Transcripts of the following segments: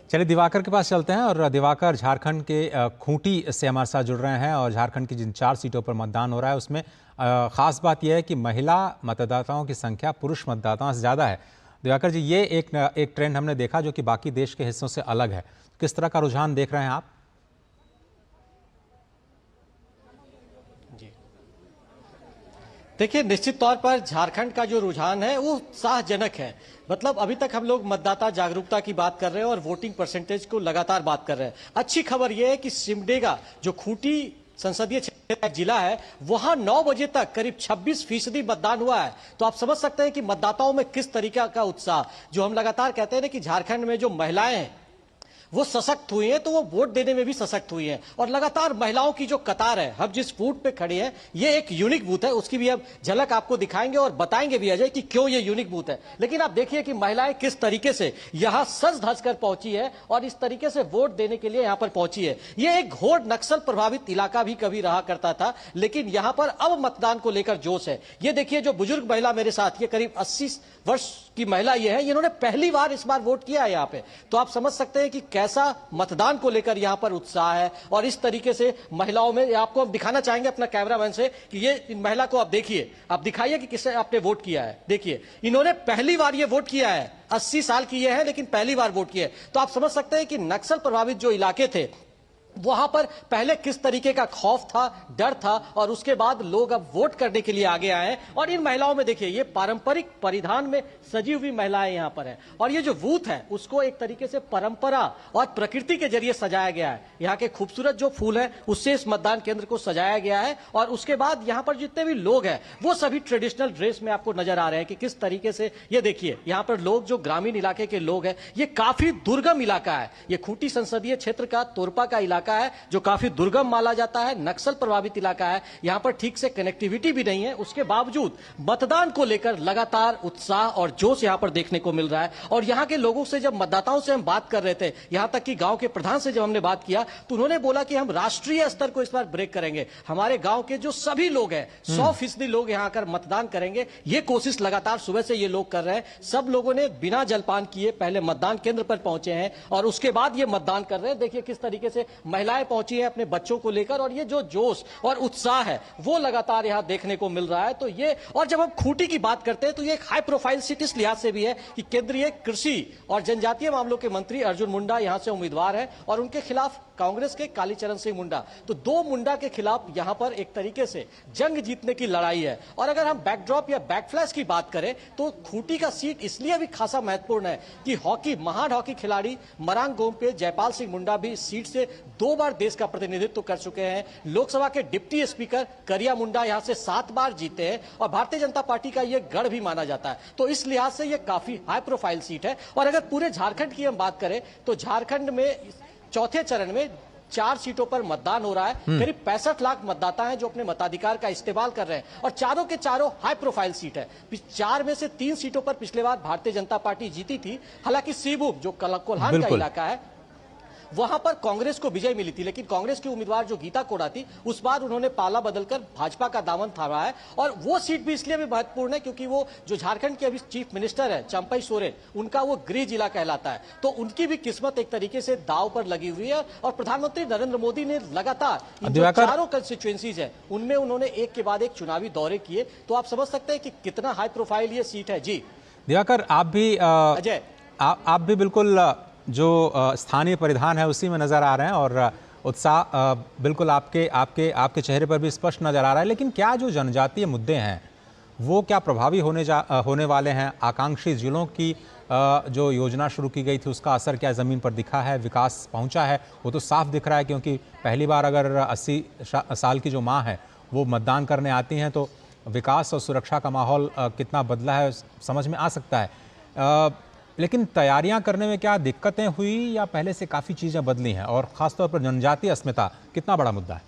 चलिए दिवाकर के पास चलते हैं और दिवाकर झारखंड के खूंटी से हमारे साथ जुड़ रहे हैं और झारखंड की जिन 4 सीटों पर मतदान हो रहा है उसमें खास बात यह है कि महिला मतदाताओं की संख्या पुरुष मतदाताओं से ज़्यादा है। दिवाकर जी, ये एक ट्रेंड हमने देखा जो कि बाकी देश के हिस्सों से अलग है। किस तरह का रुझान देख रहे हैं आप? जी देखिए, निश्चित तौर पर झारखंड का जो रुझान है वो उत्साहजनक है। मतलब अभी तक हम लोग मतदाता जागरूकता की बात कर रहे हैं और वोटिंग परसेंटेज को लगातार बात कर रहे हैं। अच्छी खबर यह है कि सिमडेगा जो खूंटी संसदीय क्षेत्र का जिला है, वहां 9 बजे तक करीब 26% मतदान हुआ है। तो आप समझ सकते हैं कि मतदाताओं में किस तरीका का उत्साह, जो हम लगातार कहते हैं ना कि झारखंड में जो महिलाएं हैं वो सशक्त हुई हैं, तो वो वोट देने में भी सशक्त हुई हैं। और लगातार महिलाओं की जो कतार है, हम जिस बूथ पे खड़े हैं ये एक यूनिक बूथ है, उसकी भी अब झलक आपको दिखाएंगे और बताएंगे भी अजय कि क्यों ये यूनिक बूथ है। लेकिन आप देखिए कि महिलाएं किस तरीके से यहां सज धज कर पहुंची है और इस तरीके से वोट देने के लिए यहां पर पहुंची है। ये एक घोर नक्सल प्रभावित इलाका भी कभी रहा करता था, लेकिन यहां पर अब मतदान को लेकर जोश है। ये देखिए जो बुजुर्ग महिला मेरे साथ, ये करीब 80 वर्ष की महिला ये है, इन्होंने पहली बार इस बार वोट किया है यहाँ पे। तो आप समझ सकते हैं कि कैसा मतदान को लेकर यहाँ पर उत्साह है। और इस तरीके से महिलाओं में, आपको हम दिखाना चाहेंगे अपना कैमरामैन से कि ये इन महिला को आप देखिए, आप दिखाइए कि किसने आपने वोट किया है। देखिए इन्होंने पहली बार ये वोट किया है, 80 साल की ये है लेकिन पहली बार वोट किया है। तो आप समझ सकते हैं कि नक्सल प्रभावित जो इलाके थे वहां पर पहले किस तरीके का खौफ था, डर था, और उसके बाद लोग अब वोट करने के लिए आगे आए हैं। और इन महिलाओं में देखिए ये पारंपरिक परिधान में सजी हुई महिलाएं यहां पर हैं। और ये जो बूथ है उसको एक तरीके से परंपरा और प्रकृति के जरिए सजाया गया है। यहाँ के खूबसूरत जो फूल है उससे इस मतदान केंद्र को सजाया गया है। और उसके बाद यहाँ पर जितने भी लोग हैं वो सभी ट्रेडिशनल ड्रेस में आपको नजर आ रहे हैं कि किस तरीके से, ये देखिए यहाँ पर लोग जो ग्रामीण इलाके के लोग हैं, ये काफी दुर्गम इलाका है। ये खूंटी संसदीय क्षेत्र का तोरपा का इलाका है जो काफी दुर्गम माना जाता है, नक्सल प्रभावित इलाका है। यहां पर ठीक से कनेक्टिविटी भी नहीं है, उसके बावजूद मतदान को लेकर लगातार उत्साह और जोश यहां पर देखने को मिल रहा है। और यहां के लोगों से, जब मतदाताओं से हम बात कर रहे थे, यहां तक कि गांव के प्रधान से जब हमने बात किया तो उन्होंने बोला कि हम राष्ट्रीय स्तर को इस बार ब्रेक करेंगे। हमारे गांव के जो सभी लोग हैं 100% लोग यहां आकर मतदान करेंगे। ये कोशिश लगातार सुबह से ये लोग कर रहे हैं। सब लोगों ने बिना जलपान किए पहले मतदान केंद्र पर पहुंचे हैं और उसके बाद ये मतदान कर रहे हैं। देखिए किस तरीके से महिलाएं पहुंची है अपने बच्चों को लेकर, और ये जो जोश और उत्साह है वो लगातार यहां देखने को मिल रहा है। तो ये, और जब हम खूंटी की बात करते हैं तो ये एक हाई प्रोफाइल सीट इस लिहाज से भी है कि केंद्रीय कृषि और जनजातीय मामलों के मंत्री अर्जुन मुंडा यहां से उम्मीदवार है और उनके खिलाफ कांग्रेस के कालीचरण सिंह मुंडा। तो 2 मुंडा के खिलाफ यहां पर एक तरीके से जंग जीतने की लड़ाई है। और अगर हम बैकड्रॉप या बैकफ्लैश की बात करें तो खूंटी का सीट इसलिए भी खासा महत्वपूर्ण है कि हॉकी, महान हॉकी खिलाड़ी मरांग गोमपे जयपाल सिंह मुंडा भी इस सीट से 2 बार देश का प्रतिनिधित्व कर चुके हैं। लोकसभा के डिप्टी स्पीकर करिया मुंडा यहां से 7 बार जीते हैं और भारतीय जनता पार्टी का यह गढ़ भी माना जाता है। तो इस लिहाज से यह काफी हाई प्रोफाइल सीट है। और अगर पूरे झारखंड की हम बात करें तो झारखंड में चौथे चरण में 4 सीटों पर मतदान हो रहा है। करीब 65 लाख मतदाता हैं जो अपने मताधिकार का इस्तेमाल कर रहे हैं और चारों के चारों हाई प्रोफाइल सीट है। 4 में से 3 सीटों पर पिछले बार भारतीय जनता पार्टी जीती थी। हालांकि सीबूब जो कोल्हान का इलाका है वहां पर कांग्रेस को विजय मिली थी, लेकिन कांग्रेस की उम्मीदवार जो गीता कोड़ा थी उस बार उन्होंने पाला बदलकर भाजपा का दामन थामा है। और वो सीट भी इसलिए भी महत्वपूर्ण है क्योंकि वो जो झारखंड के अभी चीफ मिनिस्टर है चंपई सोरेन, उनका वो गृह जिला कहलाता है। तो उनकी भी किस्मत एक तरीके से दाव पर लगी हुई है। और प्रधानमंत्री नरेंद्र मोदी ने लगातार जो चारों कंस्टिट्यूएंसीज है उनमें उन्होंने एक के बाद एक चुनावी दौरे किए। तो आप समझ सकते हैं कि कितना हाई प्रोफाइल ये सीट है। जी दिवाकर, आप भी अजय, आप भी बिल्कुल जो स्थानीय परिधान है उसी में नज़र आ रहे हैं और उत्साह बिल्कुल आपके आपके आपके चेहरे पर भी स्पष्ट नज़र आ रहा है। लेकिन क्या जो जनजातीय मुद्दे हैं वो क्या प्रभावी होने वाले हैं? आकांक्षी जिलों की जो योजना शुरू की गई थी उसका असर क्या ज़मीन पर दिखा है? विकास पहुंचा है? वो तो साफ दिख रहा है क्योंकि पहली बार अगर 80 साल की जो माँ है वो मतदान करने आती हैं तो विकास और सुरक्षा का माहौल कितना बदला है समझ में आ सकता है। लेकिन तैयारियां करने में क्या दिक्कतें हुई या पहले से काफ़ी चीज़ें बदली हैं? और ख़ासतौर पर जनजातीय अस्मिता कितना बड़ा मुद्दा है?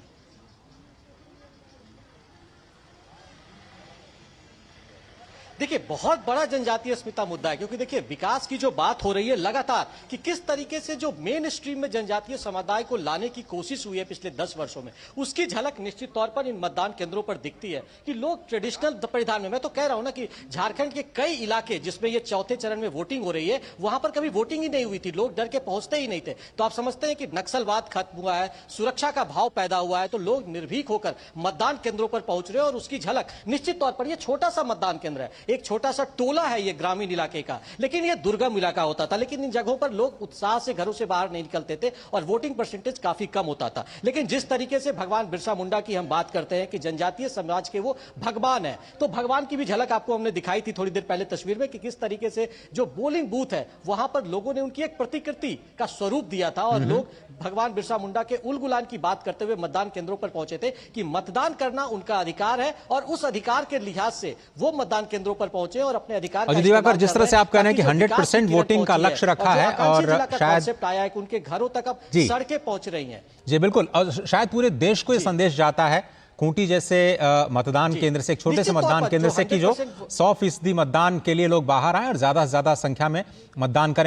देखिए, बहुत बड़ा जनजातीय अस्मिता मुद्दा है, क्योंकि देखिए विकास की जो बात हो रही है लगातार कि किस तरीके से जो मेन स्ट्रीम में जनजातीय समुदाय को लाने की कोशिश हुई है पिछले 10 वर्षों में, उसकी झलक निश्चित तौर पर इन मतदान केंद्रों पर दिखती है कि लोग ट्रेडिशनल परिधान में, मैं तो कह रहा हूं ना कि झारखंड के कई इलाके जिसमें ये चौथे चरण में वोटिंग हो रही है, वहां पर कभी वोटिंग ही नहीं हुई थी, लोग डर के पहुंचते ही नहीं थे। तो आप समझते हैं कि नक्सलवाद खत्म हुआ है, सुरक्षा का भाव पैदा हुआ है, तो लोग निर्भीक होकर मतदान केंद्रों पर पहुंच रहे हैं और उसकी झलक निश्चित तौर पर, ये छोटा सा मतदान केंद्र है, एक छोटा सा टोला है ये ग्रामीण इलाके का, लेकिन ये दुर्गम इलाका होता था, लेकिन इन जगहों पर लोग उत्साह से घरों से बाहर नहीं निकलते थे और वोटिंग परसेंटेज काफी कम होता था। लेकिन जिस तरीके से भगवान बिरसा मुंडा की हम बात करते हैं कि जनजातीय समाज के वो भगवान है, तो भगवान की भी झलक आपको हमने दिखाई थी थोड़ी देर पहले तस्वीर में कि किस तरीके से जो पोलिंग बूथ है वहां पर लोगों ने उनकी एक प्रतिकृति का स्वरूप दिया था और लोग भगवान बिरसा मुंडा के उल गुलान की बात करते हुए मतदान केंद्रों पर पहुंचे थे कि मतदान करना उनका अधिकार है और उस अधिकार के लिहाज से वो मतदान केंद्रों पर पहुंचे और अपने अधिकार का दिवाकर, जिस तरह से आप कह रहे हैं कि ताकि जो 100% वोटिंग का लक्ष्य रखा है और शायद आया है कि उनके घरों तक अब सड़कें पहुंच रही हैं। जी बिल्कुल, और शायद पूरे देश को ये संदेश जाता है खूंटी जैसे मतदान केंद्र से, एक छोटे से मतदान केंद्र से, कि जो 100% मतदान के लिए लोग बाहर आए और ज्यादा से ज्यादा संख्या में मतदान करें।